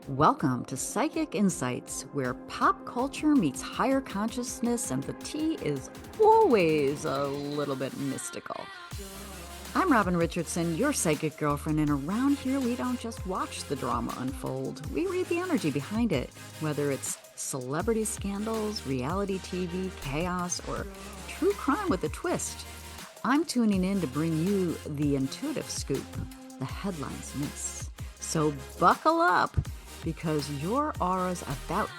Welcome to Psychic Insights, where pop culture meets higher consciousness and the tea is always a little bit mystical. I'm Robin Richardson, your psychic girlfriend, and around here we don't just watch the drama unfold, we read the energy behind it, whether it's celebrity scandals, reality TV, chaos, or true crime with a twist. I'm tuning in to bring you the intuitive scoop the headlines miss. So buckle up, because your aura's about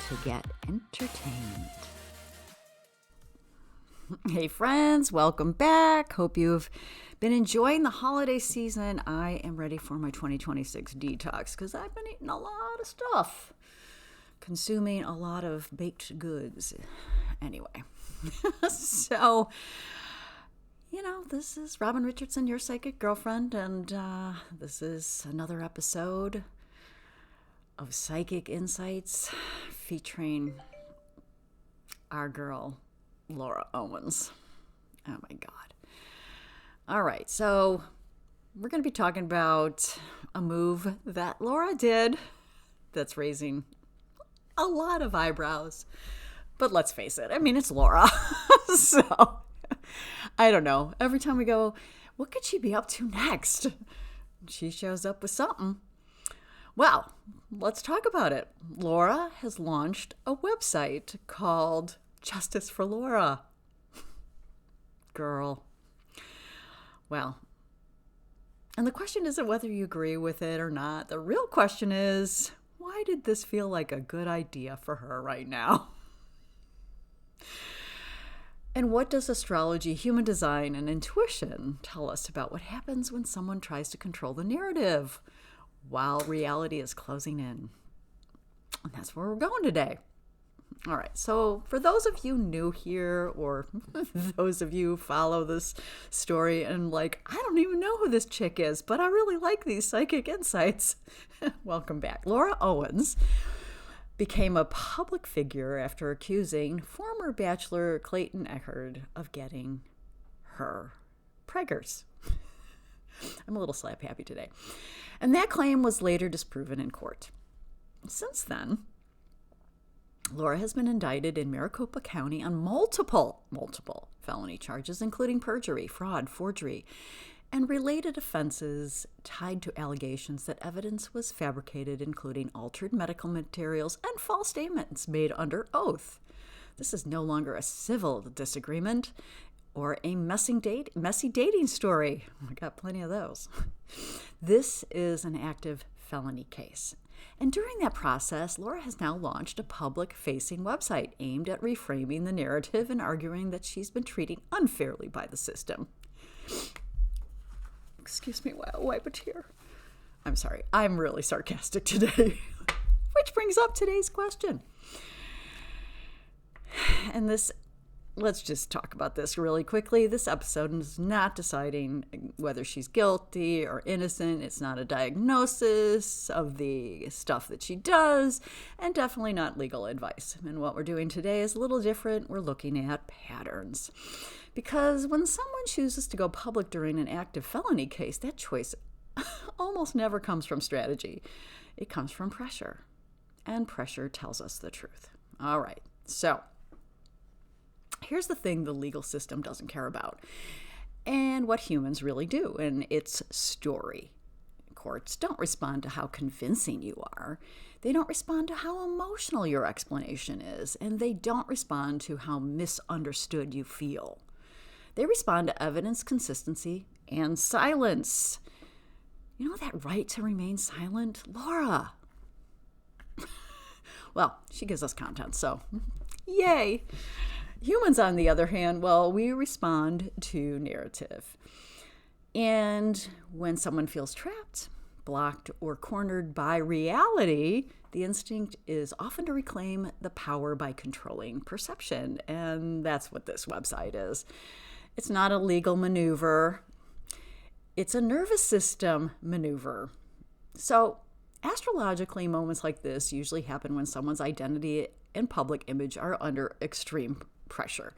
to get entertained. Hey friends, welcome back. Hope you've been enjoying the holiday season. I am ready for my 2026 detox because I've been eating a lot of stuff, consuming a lot of baked goods. Anyway, so, this is Robin Richardson, your psychic girlfriend, and this is another episode of Psychic Insights featuring our girl, Laura Owens. Oh my God. All right, so we're going to be talking about a move that Laura did that's raising a lot of eyebrows. But let's face it, it's Laura. So, I don't know. Every time we go, what could she be up to next? She shows up with something. Well, let's talk about it. Laura has launched a website called Justice for Laura. Girl. Well, and the question isn't whether you agree with it or not. The real question is, why did this feel like a good idea for her right now? And what does astrology, human design, and intuition tell us about what happens when someone tries to control the narrative while reality is closing in? And that's where we're going today. All right, so for those of you new here, or those of you who follow this story and I don't even know who this chick is, but I really like these psychic insights. Welcome back. Laura Owens became a public figure after accusing former Bachelor Clayton Echard of getting her preggers. I'm a little slap happy today. And that claim was later disproven in court. Since then, Laura has been indicted in Maricopa County on multiple felony charges, including perjury, fraud, forgery, and related offenses tied to allegations that evidence was fabricated, including altered medical materials and false statements made under oath. This is no longer a civil disagreement or a messy dating story. I got plenty of those. This is an active felony case. And during that process, Laura has now launched a public-facing website aimed at reframing the narrative and arguing that she's been treated unfairly by the system. Excuse me while I wipe a tear. I'm sorry, I'm really sarcastic today. Which brings up today's question. And let's just talk about this really quickly. This episode is not deciding whether she's guilty or innocent. It's not a diagnosis of the stuff that she does, and definitely not legal advice. And what we're doing today is a little different. We're looking at patterns. Because when someone chooses to go public during an active felony case, that choice almost never comes from strategy. It comes from pressure. And pressure tells us the truth. All right, so here's the thing the legal system doesn't care about, and what humans really do, and it's story. Courts don't respond to how convincing you are. They don't respond to how emotional your explanation is, and they don't respond to how misunderstood you feel. They respond to evidence, consistency, and silence. You know that right to remain silent? Laura. Well, she gives us content, so yay. Humans, on the other hand, we respond to narrative. And when someone feels trapped, blocked, or cornered by reality, the instinct is often to reclaim the power by controlling perception. And that's what this website is. It's not a legal maneuver. It's a nervous system maneuver. So, astrologically, moments like this usually happen when someone's identity and public image are under extreme pressure.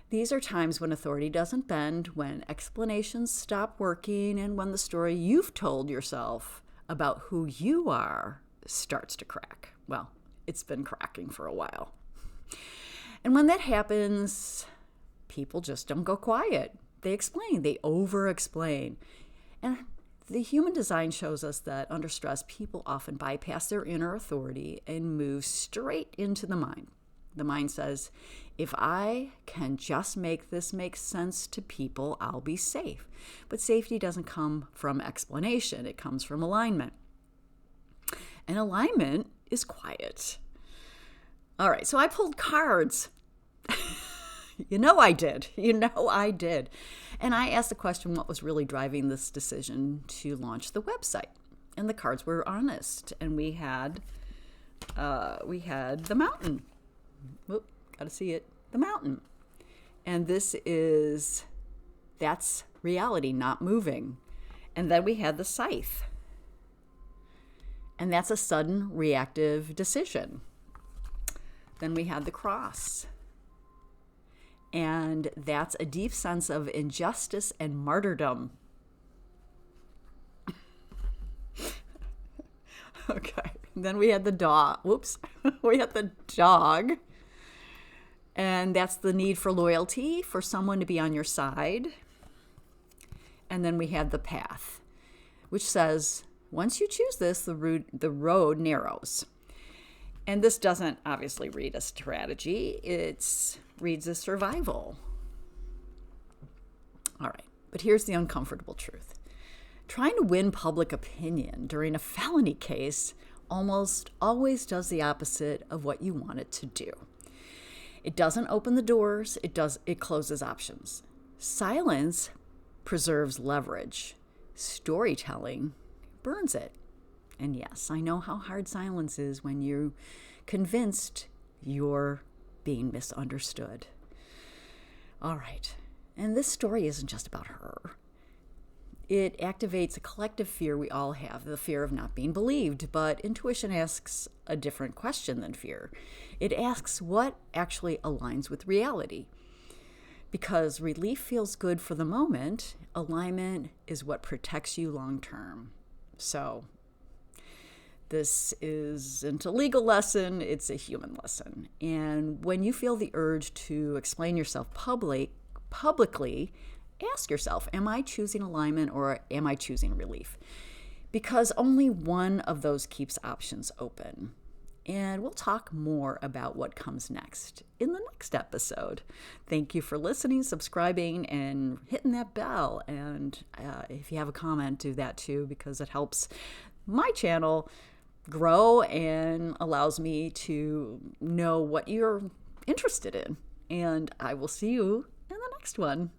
These are times when authority doesn't bend, when explanations stop working, and when the story you've told yourself about who you are starts to crack. Well, it's been cracking for a while. And when that happens, people just don't go quiet. They explain, they over-explain. And the human design shows us that under stress, people often bypass their inner authority and move straight into the mind. The mind says, if I can just make this make sense to people, I'll be safe. But safety doesn't come from explanation. It comes from alignment. And alignment is quiet. All right, so I pulled cards. You know I did. And I asked the question, what was really driving this decision to launch the website? And the cards were honest. And we had the mountain. Whoop, gotta see it. The mountain. And that's reality not moving. And then we had the scythe. And that's a sudden reactive decision. Then we had the cross. And that's a deep sense of injustice and martyrdom. Okay. Then we had the dog. Whoops. We had the dog. And that's the need for loyalty, for someone to be on your side. And then we had the path, which says, once you choose this, the road narrows. And this doesn't obviously read a strategy. It reads a survival. All right, but here's the uncomfortable truth. Trying to win public opinion during a felony case almost always does the opposite of what you want it to do. It doesn't open the doors, it closes options. Silence preserves leverage. Storytelling burns it. And yes, I know how hard silence is when you're convinced you're being misunderstood. All right. And this story isn't just about her. It activates a collective fear we all have, the fear of not being believed. But intuition asks a different question than fear. It asks what actually aligns with reality. Because relief feels good for the moment, alignment is what protects you long term. So this isn't a legal lesson, it's a human lesson. And when you feel the urge to explain yourself publicly, ask yourself, am I choosing alignment or am I choosing relief? Because only one of those keeps options open. And we'll talk more about what comes next in the next episode. Thank you for listening, subscribing, and hitting that bell. And if you have a comment, do that too, because it helps my channel grow and allows me to know what you're interested in. And I will see you in the next one.